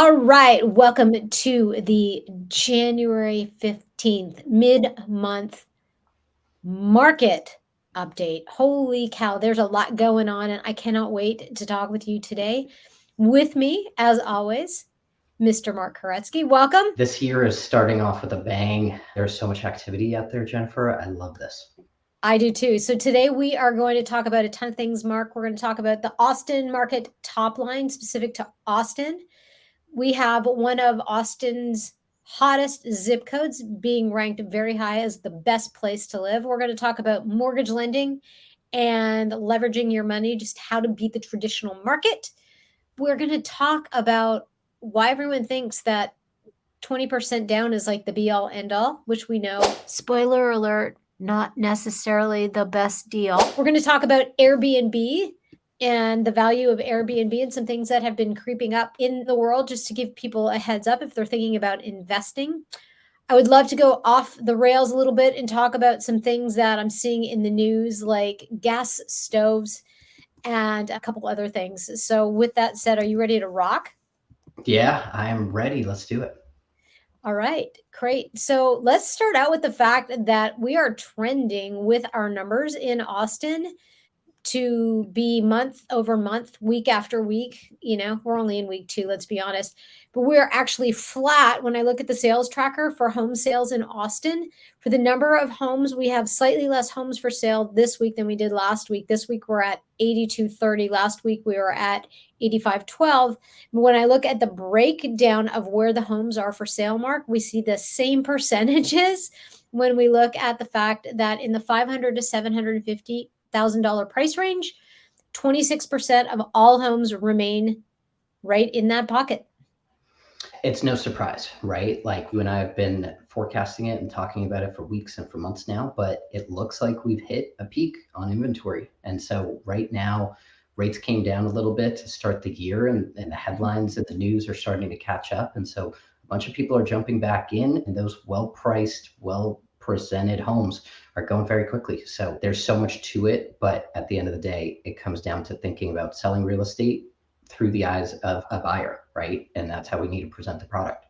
All right, welcome to the January 15th mid-month market update. Holy cow, there's a lot going on, and I cannot wait to talk with you today. With me, as always, Mr. Mark Koretsky. Welcome. This year is starting off with a bang. There's so much activity out there, Jennifer. I love this. I do too. So today we are going to talk about a ton of things, Mark. We're going to talk about the Austin market top line specific to Austin. We have one of Austin's hottest zip codes being ranked very high as the best place to live. We're going to talk about mortgage lending and leveraging your money, just how to beat the traditional market. We're going to talk about why everyone thinks that 20% down is like the be all end all, which we know, spoiler alert, not necessarily the best deal. We're going to talk about Airbnb and the value of Airbnb and some things that have been creeping up in the world, just to give people a heads up if they're thinking about investing. I would love to go off the rails a little bit and talk about some things that I'm seeing in the news, like gas stoves and a couple other things. So with that said, are you ready to rock? Yeah, I am ready. Let's do it. All right, great. So let's start out with the fact that we are trending with our numbers in Austin to be month over month, week after week. We're only in week 2, let's be honest, but we're actually flat when I look at the sales tracker for home sales in Austin. For the number of homes, we have slightly less homes for sale this week than we did last week. This week we're at 8230. Last week we were at 8512. When I look at the breakdown of where the homes are for sale, Mark, we see the same percentages when we look at the fact that in the 500 to 750 $1,000 price range, 26% of all homes remain right in that pocket. It's no surprise, right? Like you and I have been forecasting it and talking about it for weeks and for months now, but it looks like we've hit a peak on inventory. And so right now, rates came down a little bit to start the year, and the headlines and the news are starting to catch up. And so a bunch of people are jumping back in, and those well-priced, well-presented homes are going very quickly. So there's so much to it, but at the end of the day, it comes down to thinking about selling real estate through the eyes of a buyer, right? And that's how we need to present the product.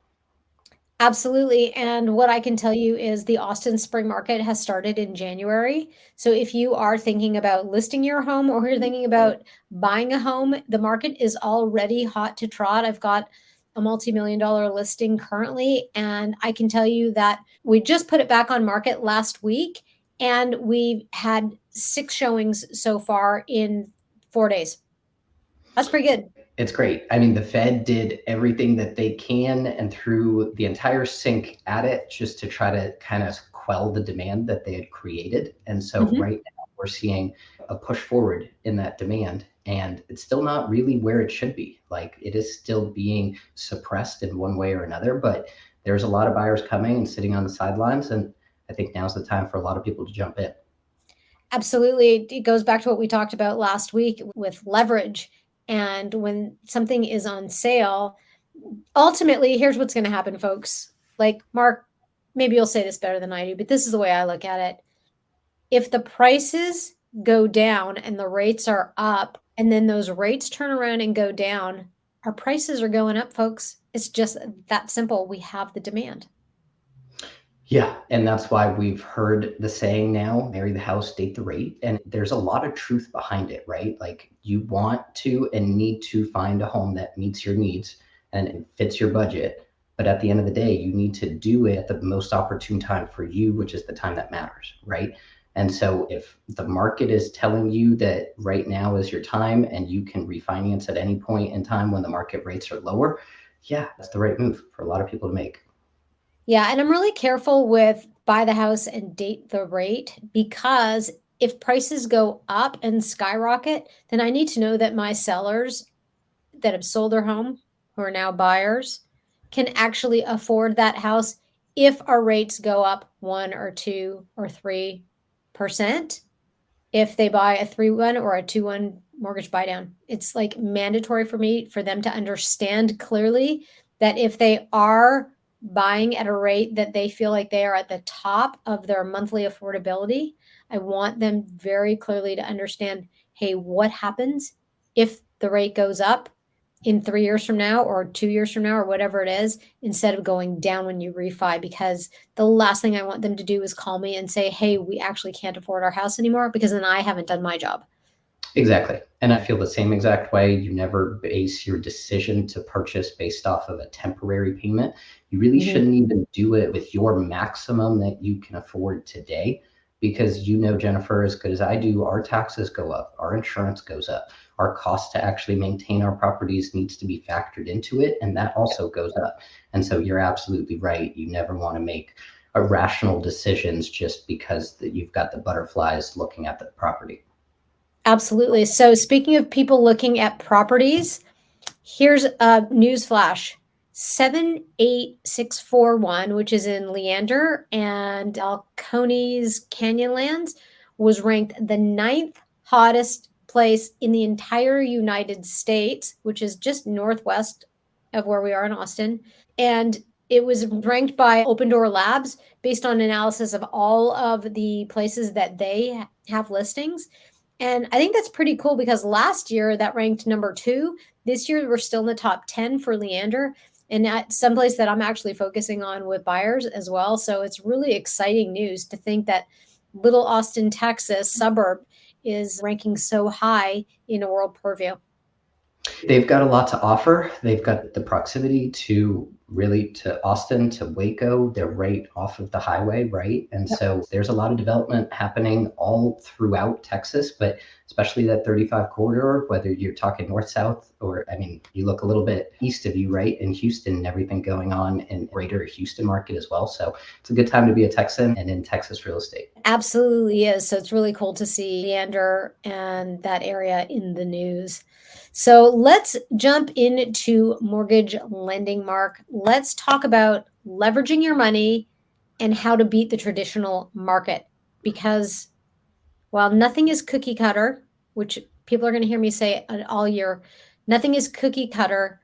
Absolutely. And what I can tell you is the Austin spring market has started in January. So if you are thinking about listing your home or you're thinking about buying a home, the market is already hot to trot. I've got a multi-million-dollar listing currently, and I can tell you that we just put it back on market last week, and we've had 6 showings so far in 4 days. That's pretty good. It's great. I mean, the Fed did everything that they can and threw the entire sink at it just to try to kind of quell the demand that they had created. And so right now we're seeing a push forward in that demand, and it's still not really where it should be. Like it is still being suppressed in one way or another, but there's a lot of buyers coming and sitting on the sidelines. And I think now's the time for a lot of people to jump in. Absolutely. It goes back to what we talked about last week with leverage. And when something is on sale, ultimately, here's what's going to happen, folks. Like, Mark, maybe you'll say this better than I do, but this is the way I look at it. If the prices go down and the rates are up, and then those rates turn around and go down, our prices are going up, folks. It's just that simple. We have the demand. Yeah, and that's why we've heard the saying now, marry the house, date the rate. And there's a lot of truth behind it, right? Like you want to and need to find a home that meets your needs and it fits your budget. But at the end of the day, you need to do it at the most opportune time for you, which is the time that matters, right? And so if the market is telling you that right now is your time and you can refinance at any point in time when the market rates are lower, yeah, that's the right move for a lot of people to make. Yeah, and I'm really careful with buy the house and date the rate, because if prices go up and skyrocket, then I need to know that my sellers that have sold their home, who are now buyers, can actually afford that house if our rates go up 1 or 2 or 3%. If they buy a 3-1 or a 2-1 mortgage buy down, it's like mandatory for me for them to understand clearly that if they are buying at a rate that they feel like they are at the top of their monthly affordability, I want them very clearly to understand, hey, what happens if the rate goes up? in 3 years from now or 2 years from now or whatever it is, instead of going down when you refi, because the last thing I want them to do is call me and say, "Hey, we actually can't afford our house anymore," because then I haven't done my job. Exactly. And I feel the same exact way. You never base your decision to purchase based off of a temporary payment. You really Mhm. shouldn't even do it with your maximum that you can afford today because you know, Jennifer, as good as I do, our taxes go up, our insurance goes up, our cost to actually maintain our properties needs to be factored into it, and that also goes up. And so you're absolutely right. You never want to make irrational decisions just because that you've got the butterflies looking at the property. Absolutely. So speaking of people looking at properties, here's a news flash. 78641, which is in Leander and Alconi's Canyonlands, was ranked the ninth hottest place in the entire United States, which is just northwest of where we are in Austin. And it was ranked by Open Door Labs based on analysis of all of the places that they have listings. And I think that's pretty cool because last year that ranked number 2. This year we're still in the top 10 for Leander, and that's someplace that I'm actually focusing on with buyers as well. So it's really exciting news to think that little Austin, Texas suburb is ranking so high in a world purview. They've got a lot to offer. They've got the proximity to really to Austin, to Waco. They're right off of the highway, right? And Yep. so there's a lot of development happening all throughout Texas, but especially that 35 corridor, whether you're talking north south or, I mean, you look a little bit east of you, right? In Houston, and everything going on in greater Houston market as well. So it's a good time to be a Texan and in Texas real estate. Absolutely is. So it's really cool to see Leander and that area in the news. So let's jump into mortgage lending, Mark. Let's talk about leveraging your money and how to beat the traditional market. Because while nothing is cookie cutter, which people are going to hear me say all year, nothing is cookie cutter.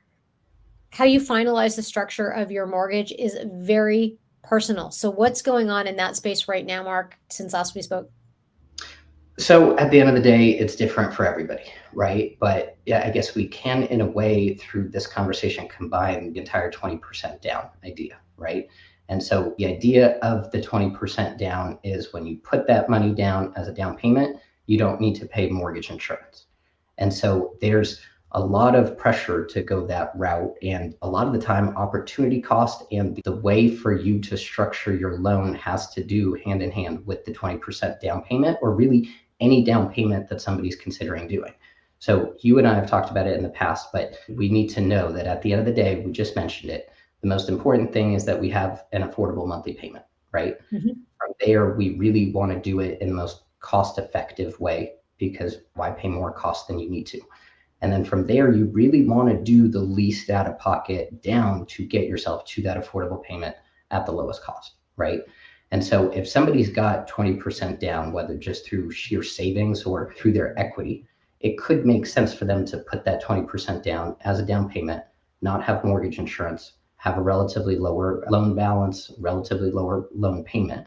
How you finalize the structure of your mortgage is very personal. So, what's going on in that space right now, Mark, since last we spoke? So at the end of the day, it's different for everybody, right? But yeah, I guess we can, in a way, through this conversation, combine the entire 20% down idea, right? And so the idea of the 20% down is when you put that money down as a down payment, you don't need to pay mortgage insurance. And so there's a lot of pressure to go that route. And a lot of the time, opportunity cost and the way for you to structure your loan has to do hand in hand with the 20% down payment, or really any down payment that somebody's considering doing. So you and I have talked about it in the past, but we need to know that at the end of the day, we just mentioned it. The most important thing is that we have an affordable monthly payment, right? Mhm. From there, we really want to do it in the most cost effective way because why pay more cost than you need to? And then from there, you really want to do the least out of pocket down to get yourself to that affordable payment at the lowest cost, right? And so if somebody's got 20% down, whether just through sheer savings or through their equity, it could make sense for them to put that 20% down as a down payment, not have mortgage insurance, have a relatively lower loan balance, relatively lower loan payment.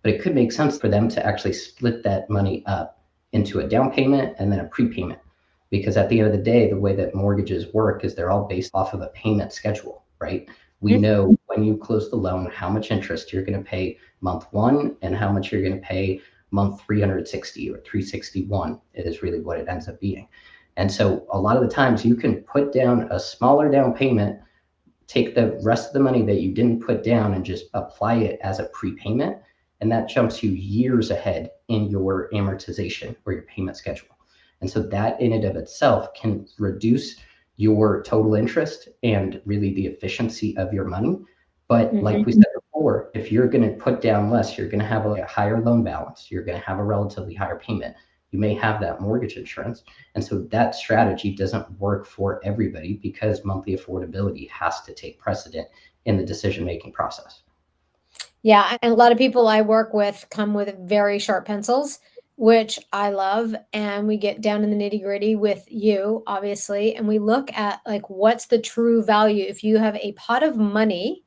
But it could make sense for them to actually split that money up into a down payment and then a prepayment, because at the end of the day, the way that mortgages work is they're all based off of a payment schedule, right? We Mhm. know when you close the loan how much interest you're going to pay month one and how much you're going to pay month 360 or 361. It is really what it ends up being. And so a lot of the times you can put down a smaller down payment, take the rest of the money that you didn't put down and just apply it as a prepayment. And that jumps you years ahead in your amortization or your payment schedule. And so that in and of itself can reduce your total interest and really the efficiency of your money. But like we Mhm. said before, if you're going to put down less, you're going to have a higher loan balance, you're going to have a relatively higher payment. You may have that mortgage insurance. And so that strategy doesn't work for everybody because monthly affordability has to take precedent in the decision making process. Yeah, and a lot of people I work with come with very sharp pencils, which I love, and we get down in the nitty-gritty with you, obviously, and we look at, like, what's the true value. If you have a pot of money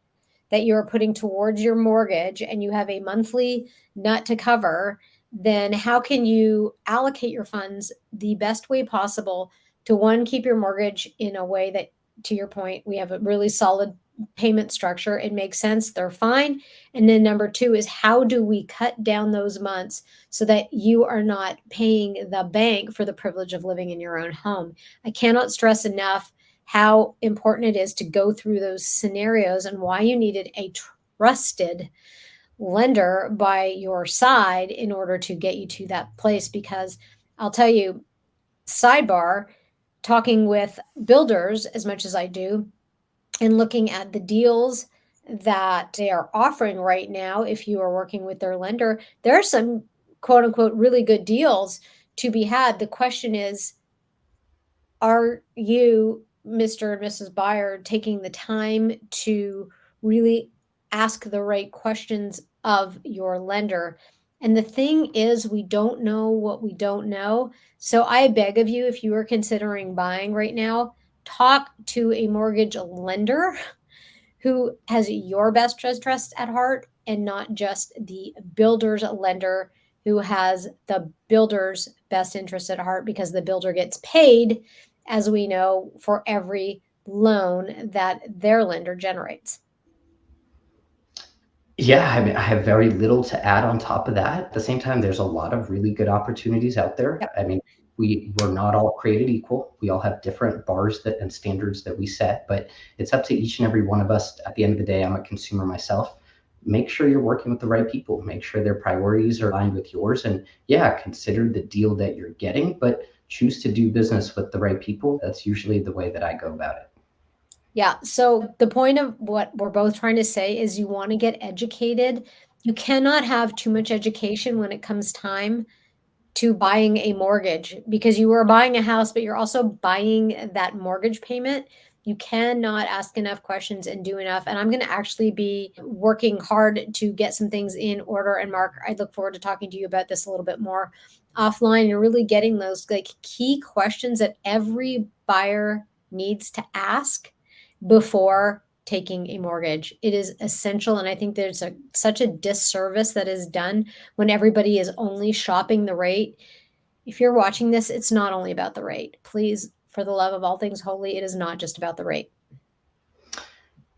that you're putting towards your mortgage and you have a monthly nut to cover, then how can you allocate your funds the best way possible to one, keep your mortgage in a way that, to your point, we have a really solid payment structure. It makes sense. They're fine. And then number two is how do we cut down those months so that you are not paying the bank for the privilege of living in your own home? I cannot stress enough how important it is to go through those scenarios and why you needed a trusted lender by your side in order to get you to that place. Because I'll tell you, sidebar, talking with builders as much as I do and looking at the deals that they are offering right now, if you are working with their lender, there are some quote unquote really good deals to be had. The question is, are you, Mr. and Mrs. Buyer, taking the time to really ask the right questions of your lender? And the thing is, we don't know what we don't know. So I beg of you, if you are considering buying right now, talk to a mortgage lender who has your best interest at heart and not just the builder's lender who has the builder's best interest at heart, because the builder gets paid, as we know, for every loan that their lender generates. Yeah, I mean, I have very little to add on top of that. At the same time, there's a lot of really good opportunities out there. Yep. I mean, we're not all created equal. We all have different bars that and standards that we set, but it's up to each and every one of us. At the end of the day, I'm a consumer myself. Make sure you're working with the right people. Make sure their priorities are aligned with yours. And yeah, consider the deal that you're getting, but choose to do business with the right people. That's usually the way that I go about it. Yeah. So the point of what we're both trying to say is you want to get educated. You cannot have too much education when it comes time to buying a mortgage, because you are buying a house, but you're also buying that mortgage payment. You cannot ask enough questions and do enough. And I'm going to actually be working hard to get some things in order. And Mark, I look forward to talking to you about this a little bit more offline and really getting those like key questions that every buyer needs to ask before taking a mortgage. It is essential. And I think there's such a disservice that is done when everybody is only shopping the rate. If you're watching this, it's not only about the rate. Please, for the love of all things holy, it is not just about the rate.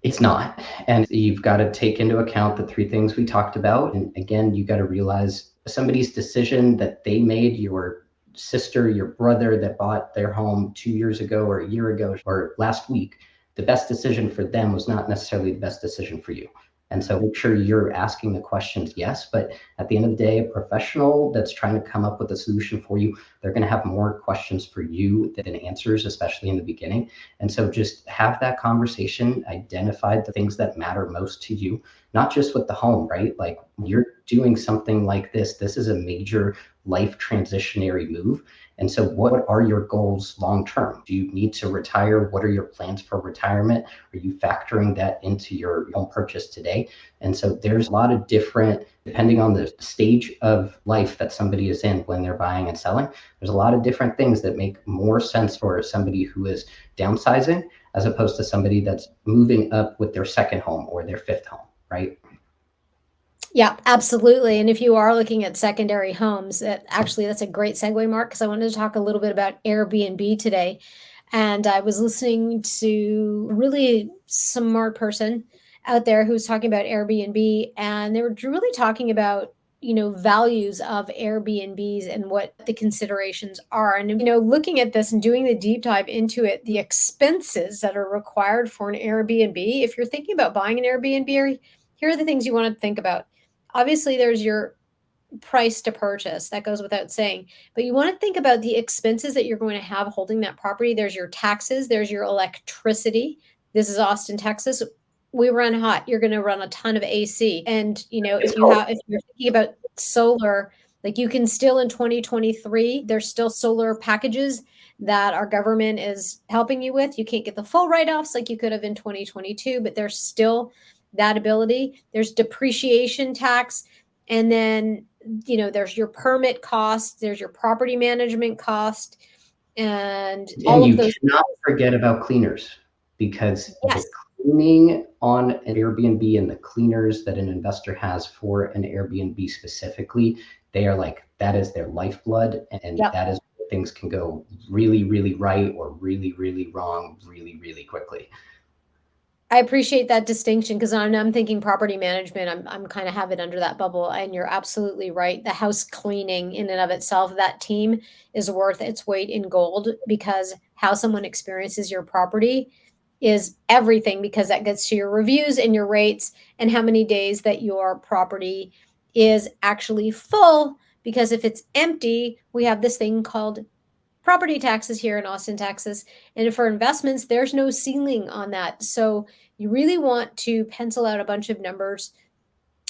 It's not. And you've got to take into account the three things we talked about. And again, you got to realize somebody's decision that they made, your sister, your brother that bought their home 2 years ago or a year ago or last week, the best decision for them was not necessarily the best decision for you. And so make sure you're asking the questions, yes, but at the end of the day, a professional that's trying to come up with a solution for you, they're going to have more questions for you than answers, especially in the beginning. And so just have that conversation, identify the things that matter most to you, not just with the home, right? Like when you're doing something like this is a major life transitionary move. And so what are your goals long term? Do you need to retire? What are your plans for retirement? Are you factoring that into your home purchase today? And so there's a lot of different, depending on the stage of life that somebody is in when they're buying and selling, there's a lot of different things that make more sense for somebody who is downsizing as opposed to somebody that's moving up with their second home or their fifth home, right? Yeah, absolutely. And if you are looking at secondary homes, that's a great segue, Mark, because I wanted to talk a little bit about Airbnb today. And I was listening to a really smart person out there who was talking about Airbnb, and they were really talking about, values of Airbnbs and what the considerations are. And, looking at this and doing the deep dive into it, the expenses that are required for an Airbnb, if you're thinking about buying an Airbnb, here are the things you want to think about. Obviously, there's your price to purchase. That goes without saying. But you want to think about the expenses that you're going to have holding that property. There's your taxes, there's your electricity. This is Austin, Texas. We run hot. You're going to run a ton of AC. And, if you're thinking about solar, like you can still in 2023, there's still solar packages that our government is helping you with. You can't get the full write-offs like you could have in 2022, but there's still that ability. There's depreciation tax. And then, there's your permit cost, there's your property management cost, and And all of you those. cannot forget about cleaners because Yes. the cleaning on an Airbnb and the cleaners that an investor has for an Airbnb specifically, they are like, that is their lifeblood and Yep. that is things can go really, really right or really, really wrong really, really quickly. I appreciate that distinction because I'm thinking property management. I'm kind of have it under that bubble, and you're absolutely right. The house cleaning in and of itself, that team is worth its weight in gold because how someone experiences your property is everything because that gets to your reviews and your rates and how many days that your property is actually full. Because if it's empty, we have this thing called property taxes here in Austin, Texas. And for investments, there's no ceiling on that. So you really want to pencil out a bunch of numbers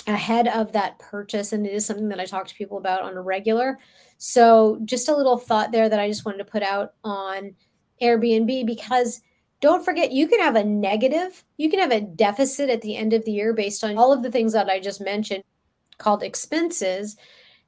ahead of that purchase. And it is something that I talk to people about on a regular. So just a little thought there that I just wanted to put out on Airbnb because don't forget, you can have a negative, you can have a deficit at the end of the year based on all of the things that I just mentioned called expenses.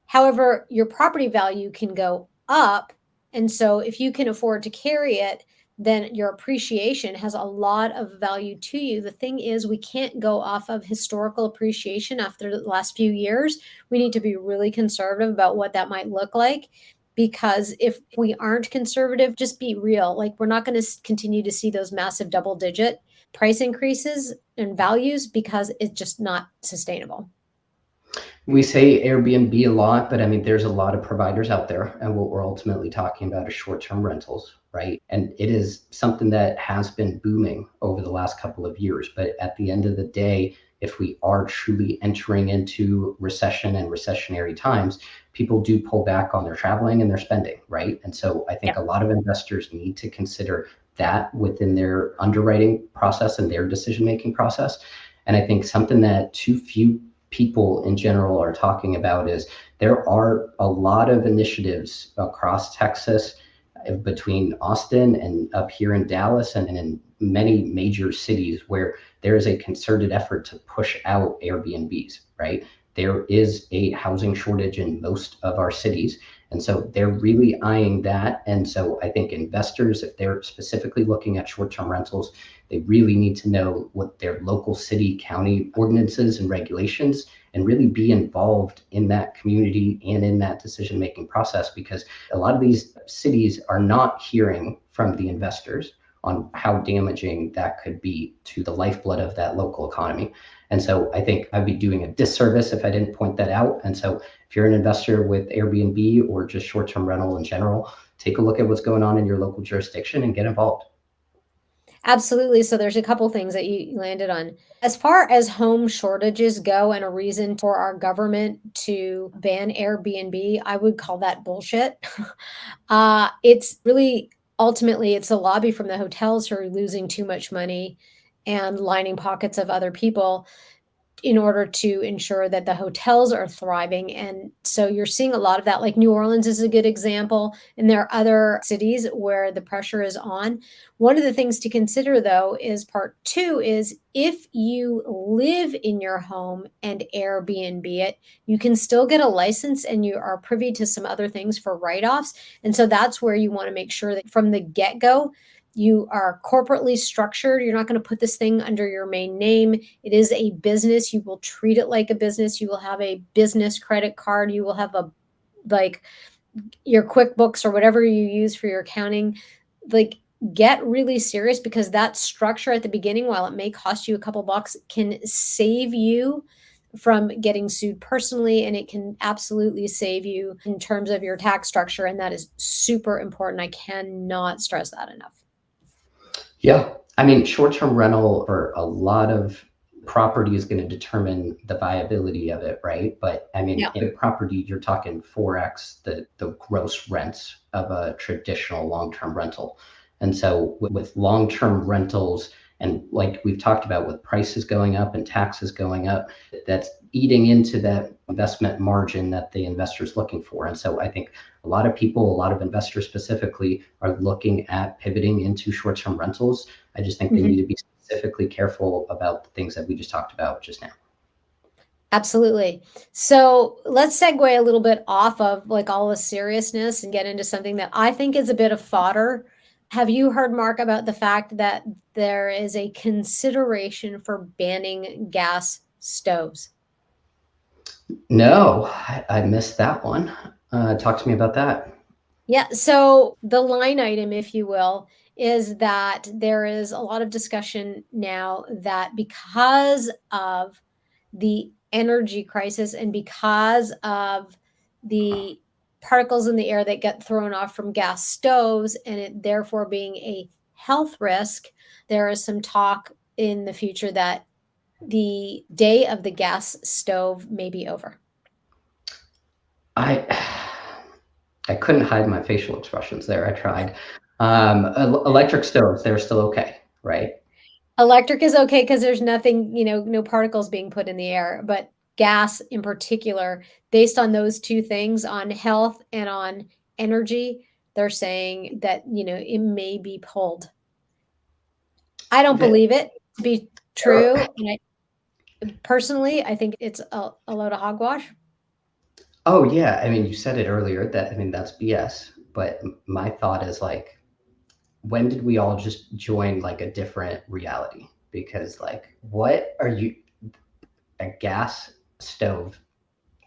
However, your property value can go up. And so if you can afford to carry it, then your appreciation has a lot of value to you. The thing is, we can't go off of historical appreciation after the last few years. We need to be really conservative about what that might look like. Because if we aren't conservative, just be real. Like, we're not going to continue to see those massive double digit price increases and values because it's just not sustainable. We say Airbnb a lot, but I mean, there's a lot of providers out there. And what we're ultimately talking about is short-term rentals, right? And it is something that has been booming over the last couple of years. But at the end of the day, if we are truly entering into recession and recessionary times, people do pull back on their traveling and their spending, right? And so I think Yeah. a lot of investors need to consider that within their underwriting process and their decision-making process. And I think something that too few people in general are talking about is there are a lot of initiatives across Texas, between Austin and up here in Dallas and in many major cities where there is a concerted effort to push out Airbnbs, right? There is a housing shortage in most of our cities. And so they're really eyeing that. And so I think investors, if they're specifically looking at short term rentals, they really need to know what their local city, county ordinances and regulations and really be involved in that community and in that decision making process, because a lot of these cities are not hearing from the investors on how damaging that could be to the lifeblood of that local economy. And so I think I'd be doing a disservice if I didn't point that out. And so if you're an investor with Airbnb or just short-term rental in general, take a look at what's going on in your local jurisdiction and get involved. Absolutely. So there's a couple things that you landed on. As far as home shortages go and a reason for our government to ban Airbnb, I would call that bullshit. It's really ultimately it's a lobby from the hotels who are losing too much money and lining pockets of other people in order to ensure that the hotels are thriving. And so you're seeing a lot of that. Like New Orleans is a good example, and there are other cities where the pressure is on. One of the things to consider, though, is part two is if you live in your home and Airbnb it, you can still get a license and you are privy to some other things for write offs. And so that's where you want to make sure that from the get go, you are corporately structured. You're not going to put this thing under your main name. It is a business. You will treat it like a business. You will have a business credit card. You will have a like your QuickBooks or whatever you use for your accounting. Like get really serious because that structure at the beginning, while it may cost you a couple bucks, can save you from getting sued personally, and it can absolutely save you in terms of your tax structure. And that is super important. I cannot stress that enough. Yeah. I mean, short-term rental for a lot of property is going to determine the viability of it, right? But I mean, Yeah. in a property, you're talking 4x the gross rents of a traditional long-term rental. And so with long-term rentals, and like we've talked about with prices going up and taxes going up, that's eating into that investment margin that the investor's looking for. And so I think a lot of people, a lot of investors specifically, are looking at pivoting into short-term rentals. I just think they Mhm. need to be specifically careful about the things that we just talked about just now. Absolutely. So let's segue a little bit off of like all the seriousness and get into something that I think is a bit of fodder. Have you heard, Mark, about the fact that there is a consideration for banning gas stoves? No, I missed that one. Talk to me about that. Yeah, so the line item, if you will, is that there is a lot of discussion now that because of the energy crisis and because of the particles in the air that get thrown off from gas stoves and it therefore being a health risk, there is some talk in the future that the day of the gas stove may be over. I I couldn't hide my facial expressions there. I tried. Electric stoves, they're still okay, right? Electric is okay because there's nothing, no particles being put in the air, but gas in particular, based on those 2 things, on health and on energy, they're saying that, it may be pulled. I don't The, believe it to be true, and personally, I think it's a load of hogwash. oh yeah, I mean, you said it earlier that I mean that's BS. But my thought is like, when did we all just join like a different reality? Because like, what are you? A gas stove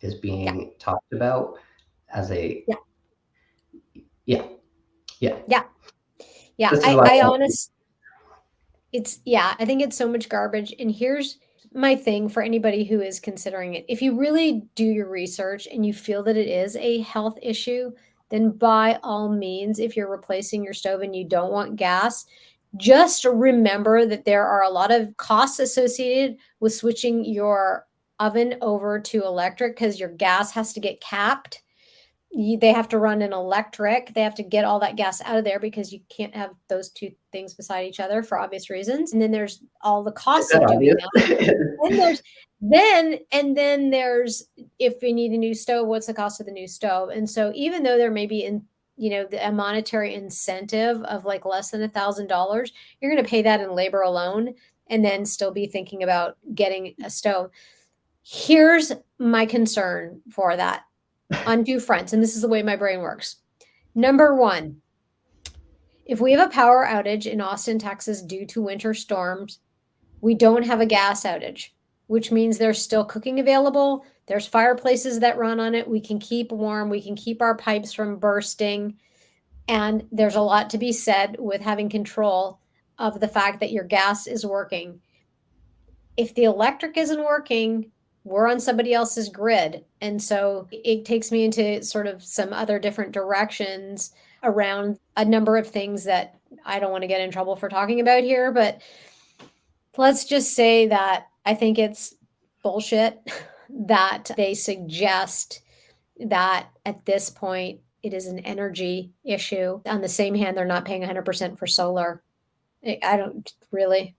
is Yeah, being talked about as a yeah, yeah, yeah. yeah, yeah. This is I why. I honest It's yeah, I think it's so much garbage, and here's my thing for anybody who is considering it. If you really do your research and you feel that it is a health issue, then by all means, if you're replacing your stove and you don't want gas, just remember that there are a lot of costs associated with switching your oven over to electric because your gas has to get capped. They have to run an electric. They have to get all that gas out of there because you can't have those 2 things beside each other for obvious reasons, and then there's all the Is costs that of doing obvious? that. Then there's if we need a new stove, what's the cost of the new stove? And so even though there may be a monetary incentive of, like, less than $1,000, you're gonna pay that in labor alone and then still be thinking about getting a stove. Here's my concern for that on 2 fronts, and this is the way my brain works. Number 1, if we have a power outage in Austin, Texas due to winter storms, we don't have a gas outage, which means there's still cooking available. There's fireplaces that run on it. We can keep warm. We can keep our pipes from bursting. And there's a lot to be said with having control of the fact that your gas is working. If the electric isn't working, we're on somebody else's grid. And so it takes me into sort of some other different directions around a number of things that I don't want to get in trouble for talking about here, but let's just say that I think it's bullshit that they suggest that at this point it is an energy issue. On the same hand, they're not paying 100% for solar. I don't really.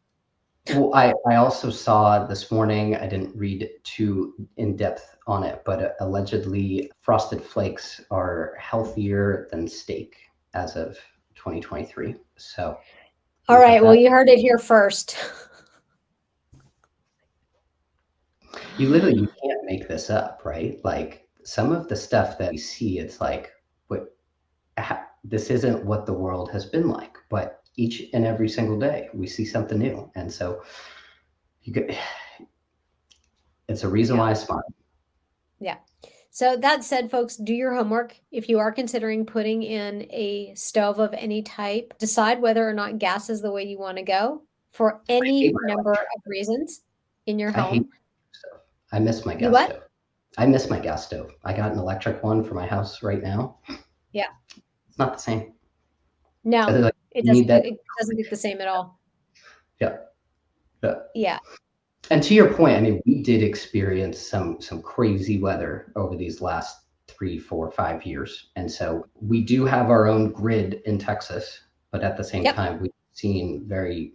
Well, I also saw this morning, I didn't read too in depth on it, but allegedly frosted flakes are healthier than steak as of 2023. So All think of right. Well, that. you heard it here first. You can't make this up, right? Like some of the stuff that we see, it's like, what this isn't what the world has been like, but each and every single day we see something new. And so you could, it's a reason Yeah. why I smile. Yeah. So that said, folks, do your homework. If you are considering putting in a stove of any type, decide whether or not gas is the way you want to go for I hate any my number electric. of reasons in your I hate home. stove. I miss my You gas what? stove. I miss my gas stove. I got an electric one for my house right now. Yeah. It's not the same. No, Like, it you need doesn't that. it doesn't look the same at all. Yeah. Yeah. Yeah. And to your point, I mean, we did experience some crazy weather over these last 3, 4, 5 years, and so we do have our own grid in Texas, but at the same Yep. time, we've seen very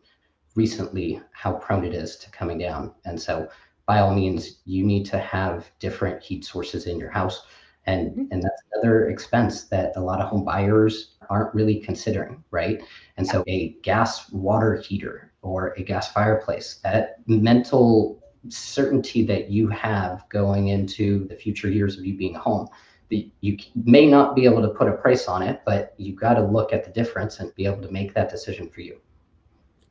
recently how prone it is to coming down. And so, by all means, you need to have different heat sources in your house, Mhm. and that's another expense that a lot of home buyers aren't really considering, right? And Yeah. so, a gas water heater or a gas fireplace, that mental certainty that you have going into the future years of you being home, you may not be able to put a price on it, but you got to look at the difference and be able to make that decision for you.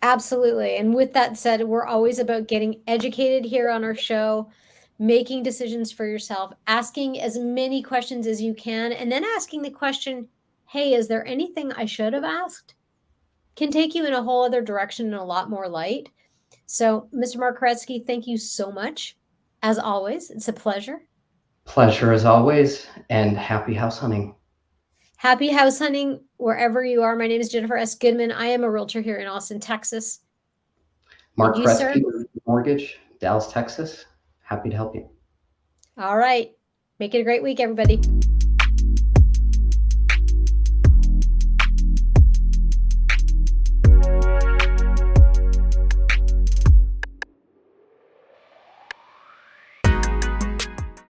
Absolutely. And with that said, we're always about getting educated here on our show, making decisions for yourself, asking as many questions as you can, and then asking the question, hey, is there anything I should have asked? Can take you in a whole other direction and a lot more light. So, Mr. Mark Koretsky, thank you so much. As always, it's a pleasure. Pleasure as always, and happy house hunting. Happy house hunting wherever you are. My name is Jennifer S. Goodman. I am a realtor here in Austin, Texas. Mark And you, sir? Koretsky, Mortgage, Dallas, Texas. Happy to help you. All right. Make it a great week, everybody.